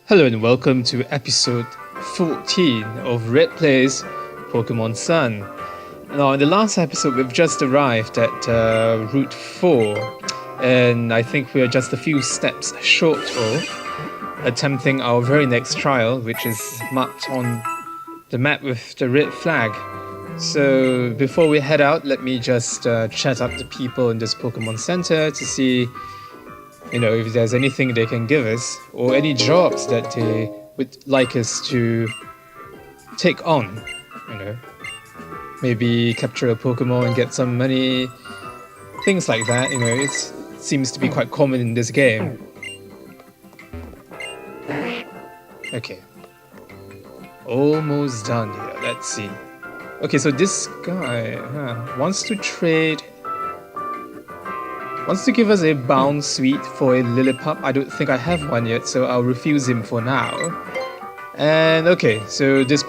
Hello and welcome to episode 14 of Red Plays Pokemon Sun. Now, in the last episode, we've just arrived at Route 4, and I think we're just a few steps short of attempting our very next trial, which is marked on the map with the red flag. So, before we head out, let me just chat up the people in this Pokemon Center to see if there's anything they can give us, or any jobs that they would like us to take on, Maybe capture a Pokemon and get some money, things like that, it seems to be quite common in this game. Okay. Almost done here, let's see. Okay, so this guy wants to give us a bound suite for a Lillipup. I don't think I have one yet, so I'll refuse him for now. And okay, so this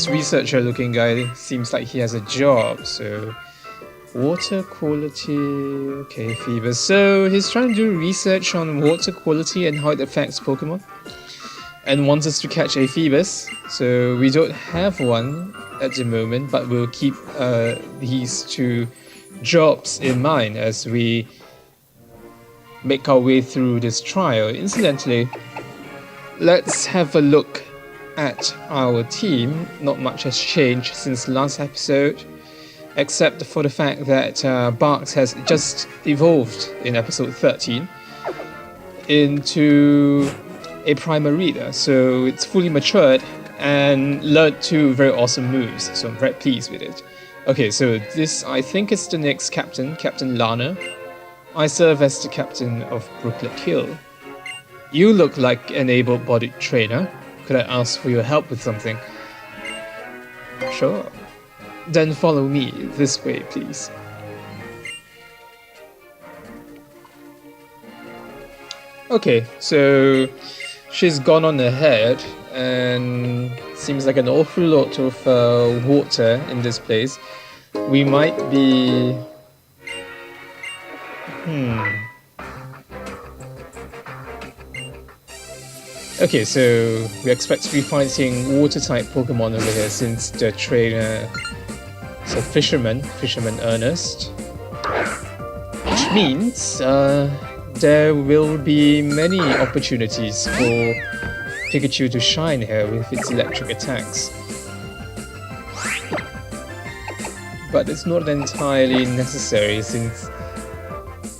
researcher looking guy seems like he has a job, so water quality, okay, fever. So he's trying to do research on water quality and how it affects Pokemon, and wants us to catch a Phoebus. So we don't have one at the moment, but we'll keep these two jobs in mind as we make our way through this trial. Incidentally, let's have a look at our team. Not much has changed since last episode, except for the fact that Barks has just evolved in episode 13 into a Primarina, so it's fully matured and learned two very awesome moves, so I'm very pleased with it. Okay, so this, I think, is the next captain, Captain Lana. I serve as the captain of Brooklet Hill. You look like an able-bodied trainer. Could I ask for your help with something? Sure. Then follow me this way, please. Okay, so she's gone on ahead, and seems like an awful lot of water in this place. We might be... Okay, so we expect to be fighting water-type Pokemon over here since the trainer is a fisherman Ernest. Which means there will be many opportunities for Pikachu to shine here with its electric attacks. But it's not entirely necessary since,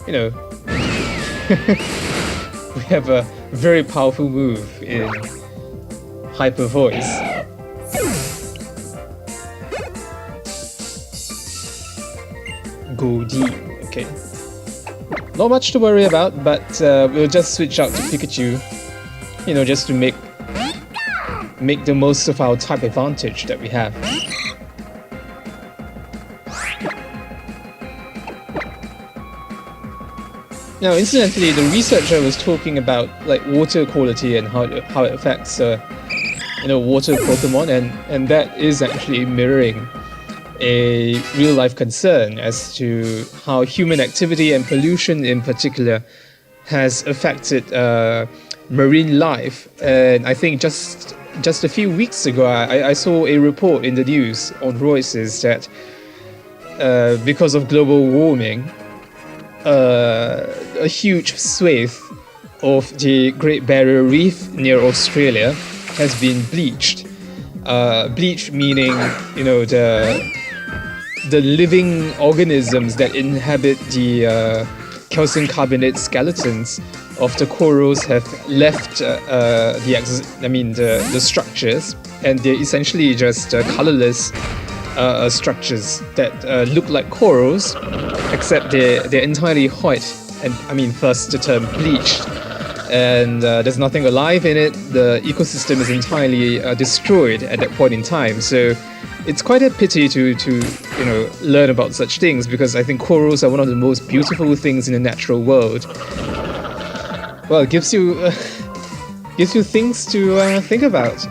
we have a very powerful move in Hyper Voice. Goldie, okay. Not much to worry about, but we'll just switch out to Pikachu, just to make the most of our type advantage that we have. Now, incidentally, the researcher was talking about water quality and how it affects water Pokemon, and that is actually mirroring a real life concern as to how human activity and pollution in particular has affected marine life. And I think just a few weeks ago, I saw a report in the news on Reuters that because of global warming, a huge swathe of the Great Barrier Reef near Australia has been bleached. Bleached meaning, the living organisms that inhabit the calcium carbonate skeletons of the corals have left the structures, and they're essentially just colorless structures that look like corals, except they're entirely white, and first the term bleached, and there's nothing alive in it. The ecosystem is entirely destroyed at that point in time. So it's quite a pity to learn about such things, because I think corals are one of the most beautiful things in the natural world. Well, it gives you things to think about,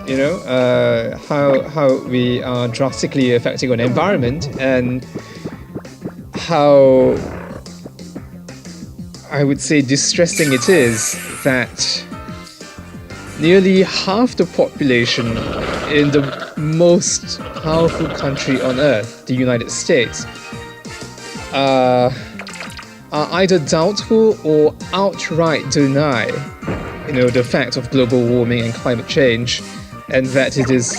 how we are drastically affecting our environment, and how I would say distressing it is that nearly half the population in the most powerful country on earth, the United States, are either doubtful or outright deny, the fact of global warming and climate change, and that it is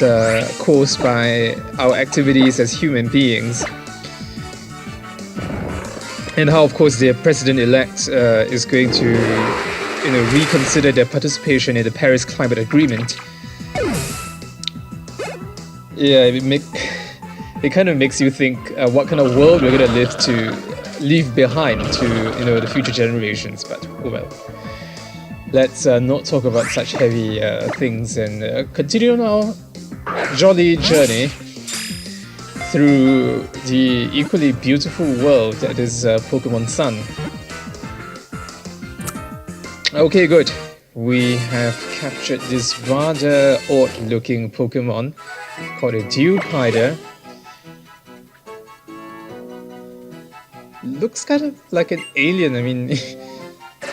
caused by our activities as human beings. And how, of course, their president-elect is going to, reconsider their participation in the Paris Climate Agreement. Yeah, it kind of makes you think what kind of world we're going to leave behind to, the future generations. But oh well. Let's not talk about such heavy things and continue on our jolly journey through the equally beautiful world that is Pokemon Sun. Okay, good. We have captured this rather odd-looking Pokemon called a Dewpider. Looks kind of like an alien. I mean,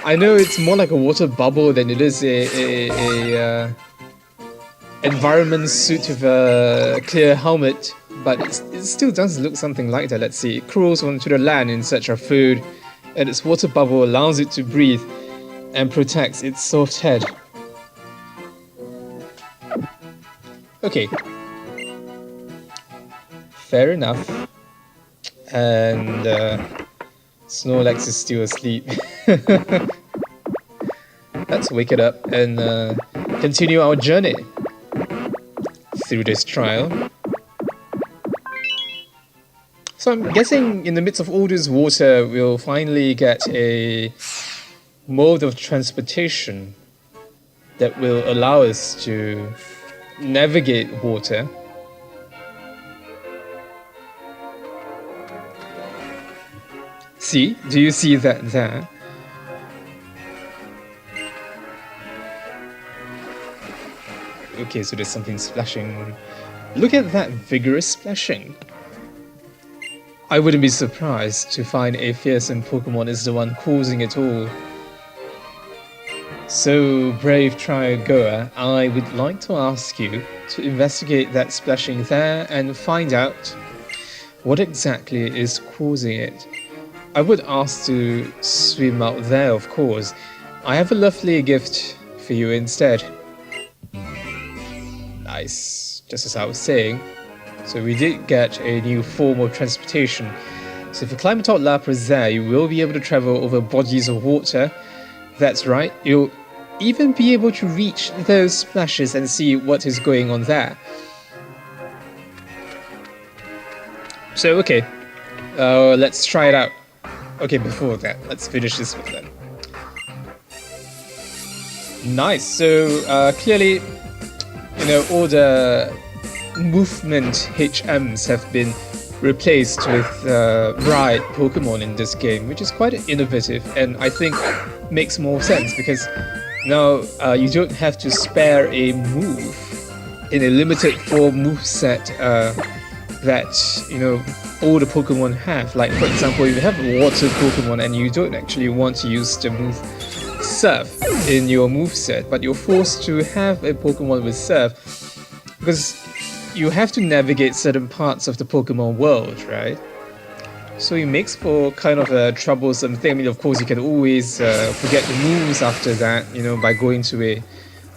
I know it's more like a water bubble than it is a environment suit with a clear helmet, but it still does look something like that. Let's see. It crawls onto the land in search of food, and its water bubble allows it to breathe and protects its soft head. Okay. Fair enough. And Snorlax is still asleep. Let's wake it up and continue our journey through this trial. So I'm guessing in the midst of all this water, we'll finally get a mode of transportation that will allow us to navigate water. See? Do you see that there? Okay, so there's something splashing. Look at that vigorous splashing. I wouldn't be surprised to find a fearsome Pokemon is the one causing it all. So, brave Triogoa, I would like to ask you to investigate that splashing there and find out what exactly is causing it. I would ask to swim out there, of course. I have a lovely gift for you instead. Nice, just as I was saying. So we did get a new form of transportation. So if you climb atop Lapras there, you will be able to travel over bodies of water. That's right, you'll even be able to reach those splashes and see what is going on there. So okay, let's try it out. Okay, before that, let's finish this one then. Nice, so clearly, all the movement HMs have been replaced with ride Pokemon in this game, which is quite innovative and I think makes more sense because now you don't have to spare a move in a limited form moveset that all the Pokemon have. Like for example, if you have a water Pokemon and you don't actually want to use the move Surf in your moveset, but you're forced to have a Pokemon with Surf because you have to navigate certain parts of the Pokemon world, right? So it makes for kind of a troublesome thing. I mean, of course, you can always forget the moves after that, by going to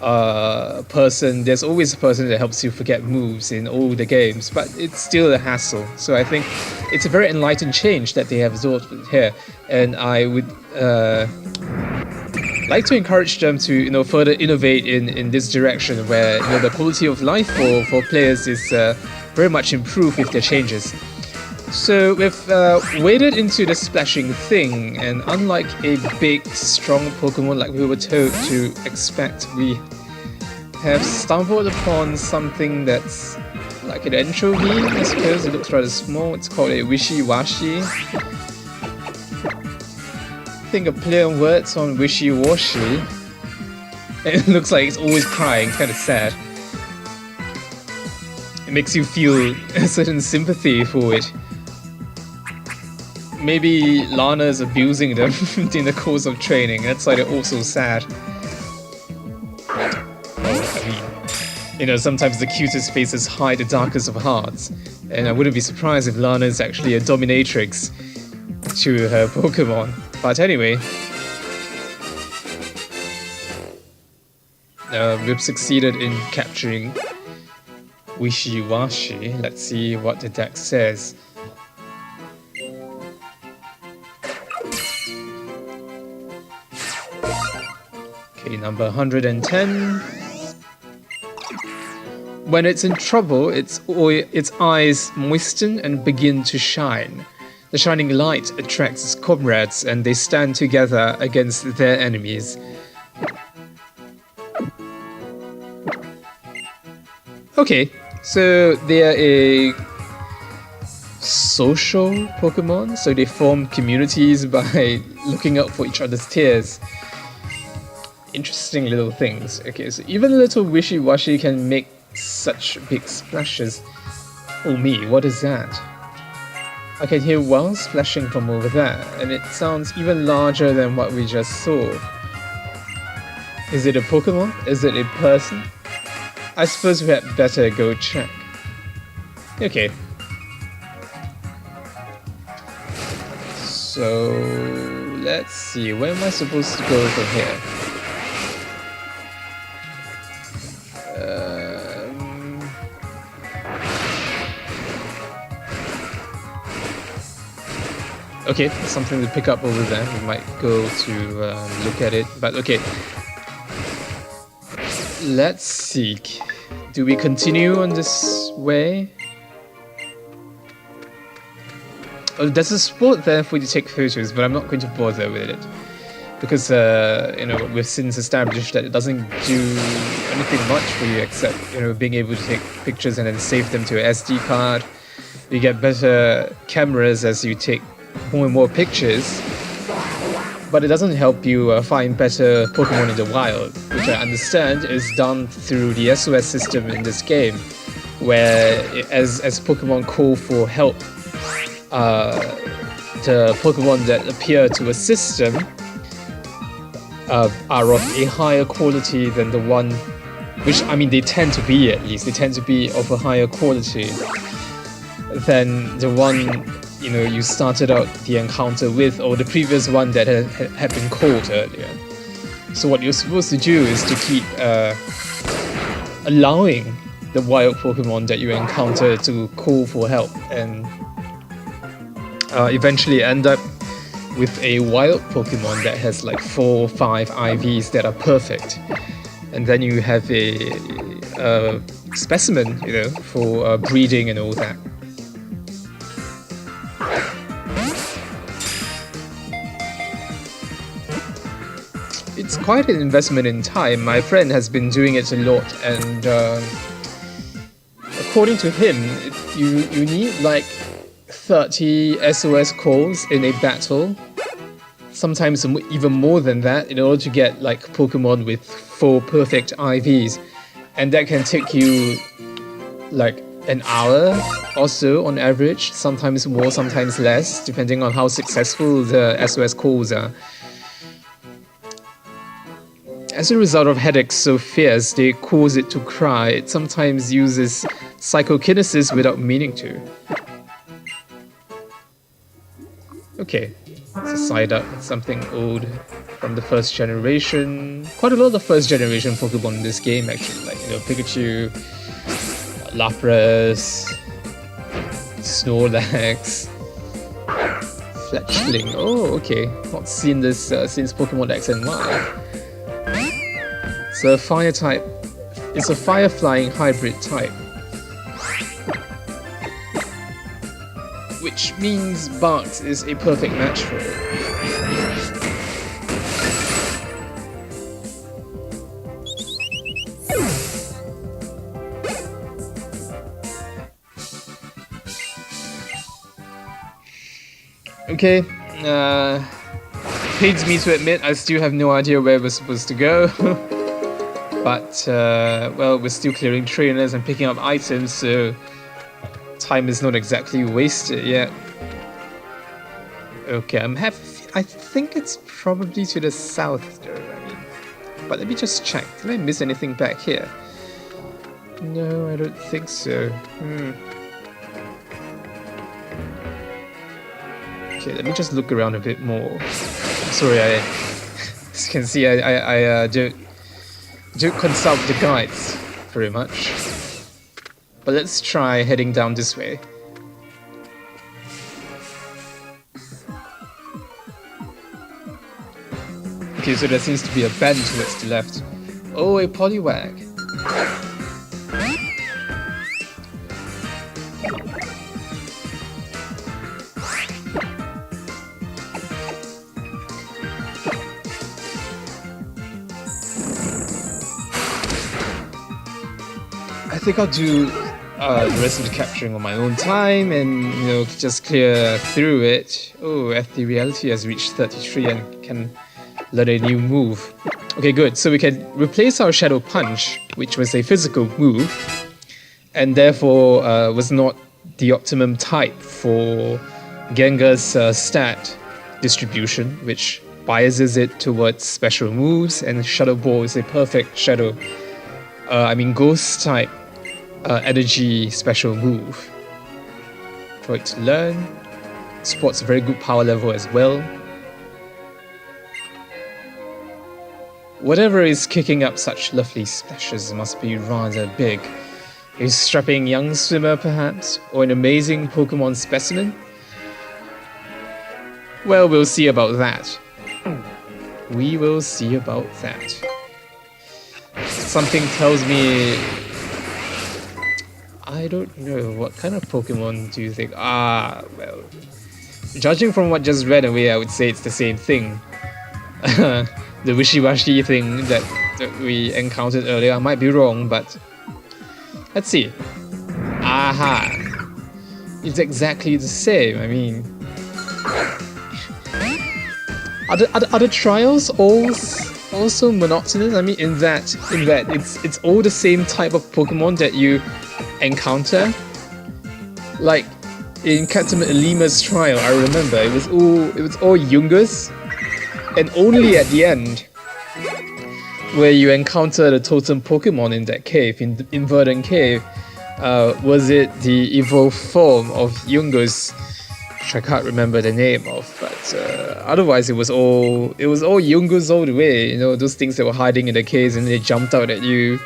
a person. There's always a person that helps you forget moves in all the games, but it's still a hassle. So I think it's a very enlightened change that they have absorbed here, and I would like to encourage them to further innovate in this direction where the quality of life for players is very much improved with their changes. So we've waded into the splashing thing, and unlike a big strong Pokemon like we were told to expect, we have stumbled upon something that's like an anchovy, I suppose. It looks rather small. It's called a wishy-washy. I think a play on words on wishy-washy. It looks like it's always crying, kind of sad. It makes you feel a certain sympathy for it. Maybe Lana is abusing them in the course of training, that's why they're all so sad. I mean, you know, sometimes the cutest faces hide the darkest of hearts, and I wouldn't be surprised if Lana is actually a dominatrix to her Pokemon. But anyway, we've succeeded in capturing Wishiwashi. Let's see what the deck says. Okay, number 110. When it's in trouble, its eyes moisten and begin to shine. The shining light attracts its comrades and they stand together against their enemies. Okay, so they are a social Pokemon, so they form communities by looking out for each other's tears. Interesting little things. Okay, so even a little Wishiwashi can make such big splashes. Oh me, what is that? I can hear wells splashing from over there, and it sounds even larger than what we just saw. Is it a Pokemon? Is it a person? I suppose we had better go check. Okay. So let's see, where am I supposed to go from here? Okay, something to pick up over there. We might go to look at it, but okay. Let's see. Do we continue on this way? Oh, there's a spot there for you to take photos, but I'm not going to bother with it. Because, you know, we've since established that it doesn't do anything much for you except, you know, being able to take pictures and then save them to an SD card. You get better cameras as you take more and more pictures, but it doesn't help you find better Pokemon in the wild, which I understand is done through the SOS system in this game, where as Pokemon call for help, the Pokemon that appear to assist them are of a higher quality than the one, which I mean they tend to be, at least they tend to be of a higher quality than the one, you know, you started out the encounter with, or the previous one that had been called earlier. So what you're supposed to do is to keep allowing the wild Pokemon that you encounter to call for help, and eventually end up with a wild Pokemon that has like 4 or 5 IVs that are perfect, and then you have a specimen, you know, for breeding and all that. It's quite an investment in time. My friend has been doing it a lot, and according to him, you need like 30 SOS calls in a battle, sometimes even more than that, in order to get like Pokemon with 4 perfect IVs, and that can take you like an hour or so on average, sometimes more, sometimes less, depending on how successful the SOS calls are. As a result of headaches so fierce they cause it to cry, it sometimes uses psychokinesis without meaning to. Okay, it's a side up, something old from the first generation. Quite a lot of first generation Pokemon in this game actually, like, you know, Pikachu, Lapras, Snorlax, Fletchling. Oh, okay, not seen this since Pokemon X and Y. It's a fire type. It's a fire flying hybrid type, which means Barks is a perfect match for it. Okay, pains me to admit I still have no idea where we're supposed to go. But, well, we're still clearing trainers and picking up items, so time is not exactly wasted yet. Okay, I think it's probably to the south, though. I mean, But let me just check. Did I miss anything back here? No, I don't think so. Okay, let me just look around a bit more. Sorry, as you can see, I don't consult the guides very much. But let's try heading down this way. Okay, so there seems to be a bend towards the left. Oh, a Poliwag. I think I'll do the rest of the capturing on my own time and, you know, just clear through it. Oh, FD Reality has reached 33 and can learn a new move. Okay, good. So we can replace our Shadow Punch, which was a physical move, and therefore was not the optimum type for Gengar's stat distribution, which biases it towards special moves, and Shadow Ball is a perfect Shadow, Ghost type energy special move for it to learn. Sports a very good power level as well. Whatever is kicking up such lovely splashes must be rather big. A strapping young swimmer, perhaps? Or an amazing Pokemon specimen? Well, we'll see about that. We will see about that. Something tells me... I don't know. What kind of Pokemon do you think? Well... Judging from what just read away, I would say it's the same thing. The wishy-washy thing that we encountered earlier. I might be wrong, but... Let's see. Aha! It's exactly the same. I mean... Are the trials also monotonous? I mean, in that it's all the same type of Pokemon that you encounter. Like in Captain Lima's trial, I remember it was all Yungas, and only at the end, where you encounter the totem Pokemon in that cave, in Verdant Cave, was it the evolved form of Yungas, which I can't remember the name of, but otherwise it was all Yungas all the way, you know, those things that were hiding in the caves and they jumped out at you.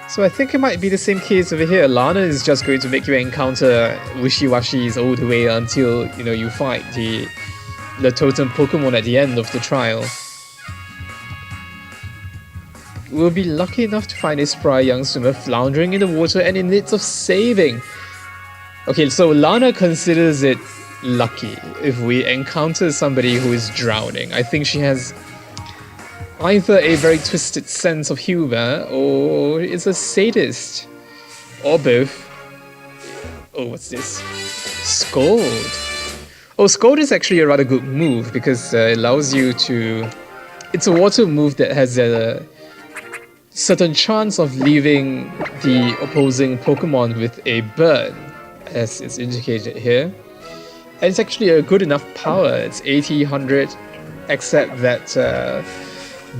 So I think it might be the same case over here. Lana is just going to make you encounter wishy-washies all the way until, you know, you fight the totem Pokemon at the end of the trial. We'll be lucky enough to find a spry young swimmer floundering in the water and in need of saving. Okay, so Lana considers it lucky if we encounter somebody who is drowning. I think she has either a very twisted sense of humor or is a sadist. Or both. Oh, what's this? Scold. Oh, Scold is actually a rather good move because it allows you to... It's a water move that has a certain chance of leaving the opposing Pokemon with a burn, as it's indicated here. And it's actually a good enough power. It's 80, 100, except that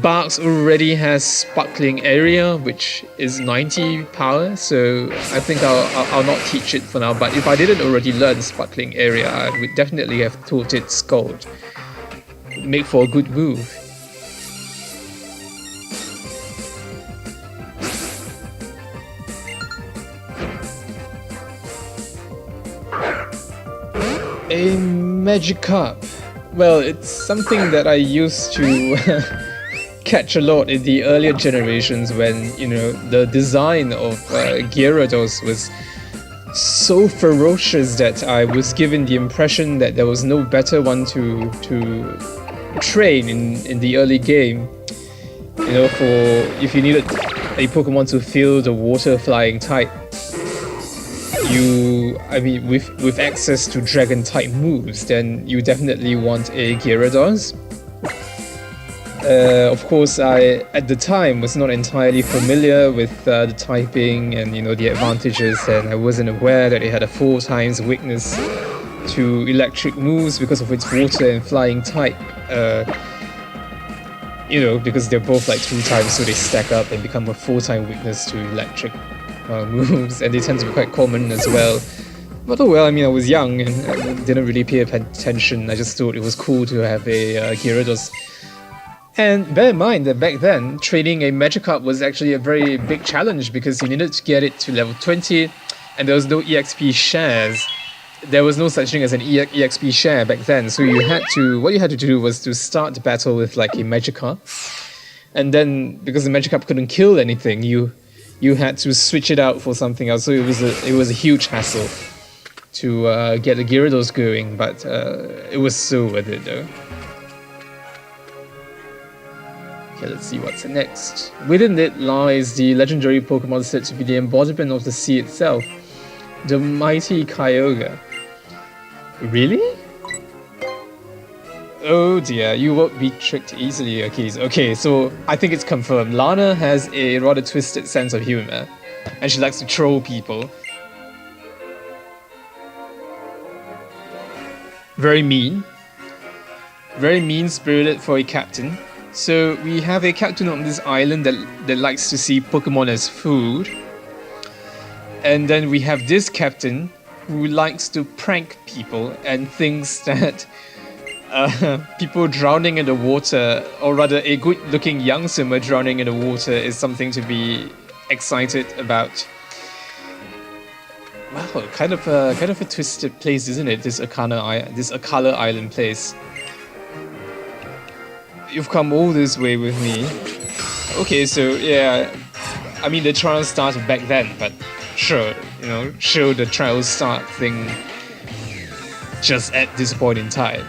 Barks already has Sparkling Area, which is 90 power, so I think I'll not teach it for now. But if I didn't already learn Sparkling Area, I would definitely have taught it Scald. Make for a good move. A Magikarp. Well, it's something that I used to catch a lot in the earlier generations when, you know, the design of Gyarados was so ferocious that I was given the impression that there was no better one to train in the early game. You know, if you needed a Pokemon to feel the water flying type, with access to dragon type moves, then you definitely want a Gyarados. Of course, I at the time was not entirely familiar with the typing and, you know, the advantages, and I wasn't aware that it had a 4 times weakness to electric moves because of its water and flying type. You know, because they're both like 2 times, so they stack up and become a 4-time weakness to electric moves, and they tend to be quite common as well. But oh well, I mean, I was young and didn't really pay attention. I just thought it was cool to have a Gyarados. And bear in mind that back then, training a Magikarp was actually a very big challenge because you needed to get it to level 20, and there was no EXP shares. There was no such thing as an EXP share back then, so what you had to do was to start the battle with like a Magikarp, and then because the Magikarp couldn't kill anything, you had to switch it out for something else. So it was a huge hassle to get the Gyarados going, but it was so worth it though. Okay, let's see what's next. Within it lies the legendary Pokemon said to be the embodiment of the sea itself, the mighty Kyogre. Really? Oh dear, you won't be tricked easily, Akis. Okay, so I think it's confirmed. Lana has a rather twisted sense of humor, and she likes to troll people. Very mean. Very mean-spirited for a captain. So we have a captain on this island that likes to see Pokemon as food. And then we have this captain who likes to prank people and thinks that people drowning in the water, or rather a good-looking young swimmer drowning in the water, is something to be excited about. Wow, kind of a twisted place, isn't it? This Akala Island place. You've come all this way with me. Okay, so yeah, I mean the trial started back then, but sure, you know, sure the trial start thing just at this point in time.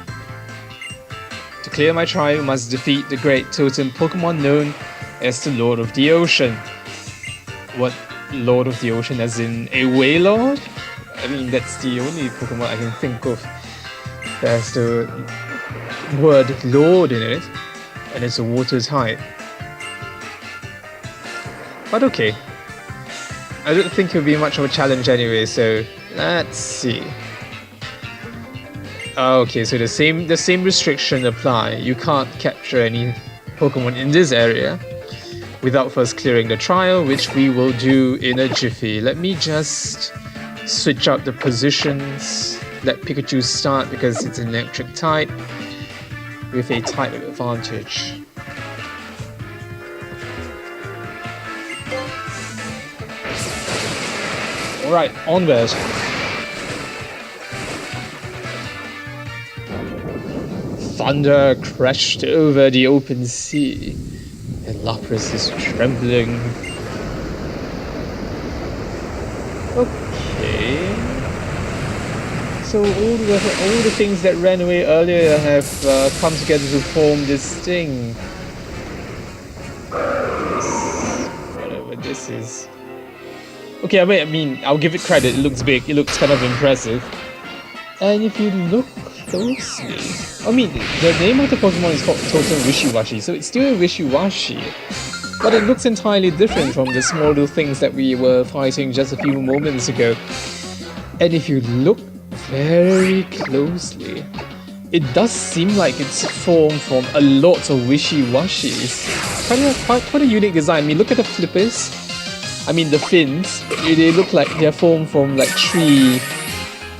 To clear my trial, you must defeat the great totem Pokemon known as the Lord of the Ocean. What Lord of the Ocean, as in a Wailord? I mean, that's the only Pokemon I can think of that has the word Lord in it, and it's a water type. But okay, I don't think it'll be much of a challenge anyway, so let's see. Okay, so the same restriction apply. You can't capture any Pokemon in this area without first clearing the trial, which we will do in a jiffy. Let me just switch out the positions. Let Pikachu start because it's an electric type with a type advantage. Alright, onward. Thunder crashed over the open sea, and Lapras is trembling. Okay. So all the things that ran away earlier have come together to form this thing. Whatever this is. Okay, I mean, I'll give it credit. It looks big. It looks kind of impressive. And if you look closely, I mean, the name of the Pokemon is called Totem Wishiwashi, so it's still Wishiwashi, but it looks entirely different from the small little things that we were fighting just a few moments ago. And if you look very closely, it does seem like it's formed from a lot of Wishiwashis. Quite a unique design. I mean, look at the flippers. I mean, the fins. They look like they're formed from like 3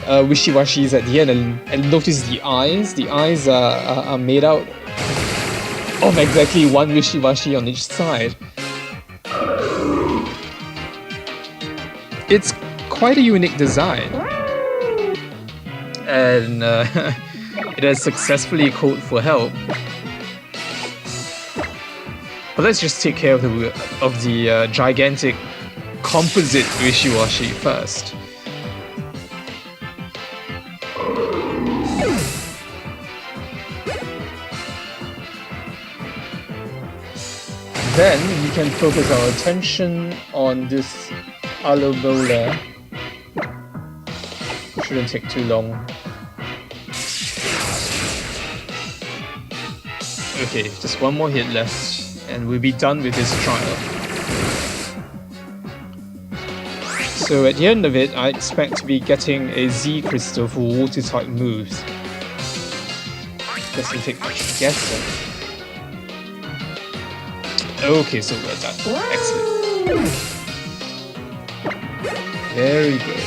Wishiwashis at the end, and notice the eyes. The eyes are made out of exactly 1 Wishiwashi on each side. It's quite a unique design, and it has successfully called for help. But let's just take care of the gigantic composite Wishiwashi first. Then we can focus our attention on this Alomola. Shouldn't take too long. Okay, just 1 more hit left, and we'll be done with this trial. So at the end of it, I expect to be getting a Z Crystal for water-type moves. Doesn't take much to guess then. Okay, so well done. Excellent. Very good.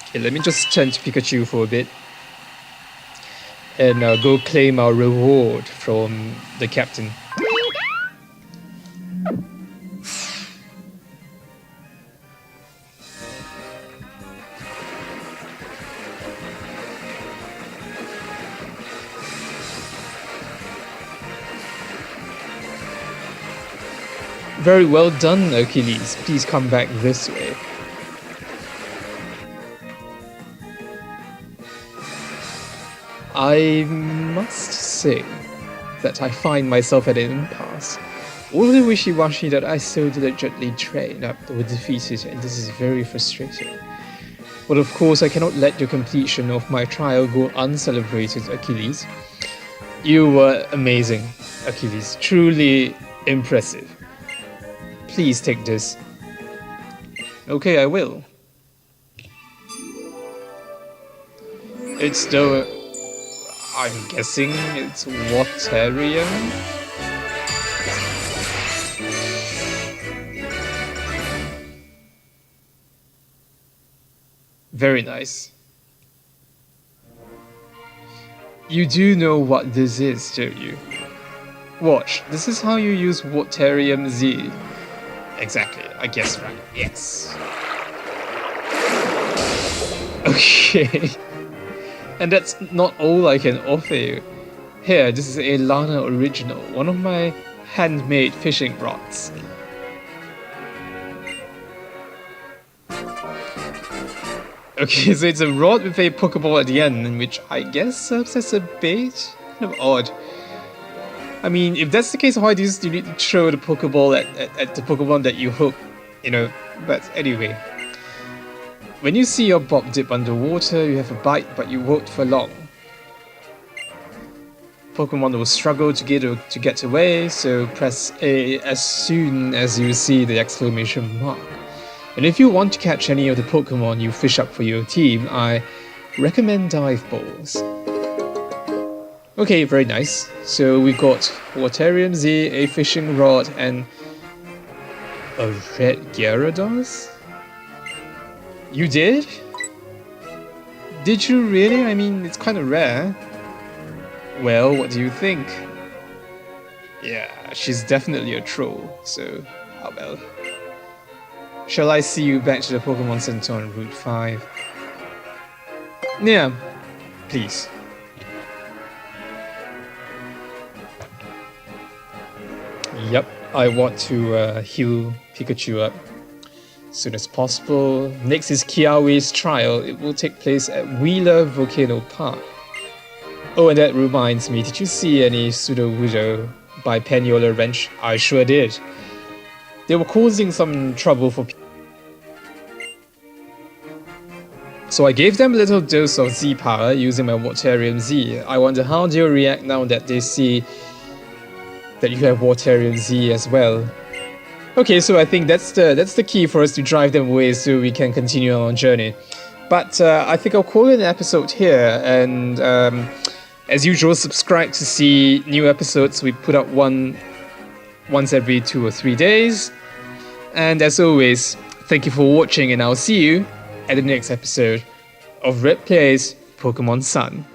Okay, let me just turn to Pikachu for a bit. And go claim our reward from the captain. Very well done, Achilles. Please come back this way. I must say that I find myself at an impasse. All the wishy-washy that I so diligently trained up were defeated, and this is very frustrating. But of course, I cannot let your completion of my trial go uncelebrated, Achilles. You were amazing, Achilles. Truly impressive. Please take this. Okay, I will. It's the... I'm guessing it's Waterium? Very nice. You do know what this is, don't you? Watch, this is how you use Waterium Z. Exactly, I guess right. Yes. Okay. And that's not all I can offer you. Here, this is a Lana original, one of my handmade fishing rods. Okay, so it's a rod with a Pokeball at the end, which I guess serves as a bait? Kind of odd. I mean, if that's the case, why do you need to throw the Pokeball at the Pokemon that you hook? You know, but anyway. When you see your Bob dip underwater, you have a bite, but you won't for long. Pokemon will struggle to get away, so press A as soon as you see the exclamation mark. And if you want to catch any of the Pokemon you fish up for your team, I recommend dive balls. Okay, very nice. So we got Waterium Z, a fishing rod, and a red Gyarados? You did? Did you really? I mean, it's kind of rare. Well, what do you think? Yeah, she's definitely a troll, so oh well. Shall I see you back to the Pokemon Center on Route 5? Yeah, please. Yep, I want to heal Pikachu up as soon as possible. Next is Kiawe's trial. It will take place at Wheeler Volcano Park. Oh, and that reminds me, did you see any Sudowoodo by Peniola Wrench? I sure did. They were causing some trouble for people. So I gave them a little dose of Z power using my Waterium Z. I wonder how they'll react now that they see that you have Waterium Z as well. Okay, so I think that's the key for us to drive them away so we can continue our journey. But I think I'll call it an episode here, and as usual, subscribe to see new episodes. We put up one once every 2 or 3 days. And as always, thank you for watching, and I'll see you at the next episode of Red Plays Pokemon Sun.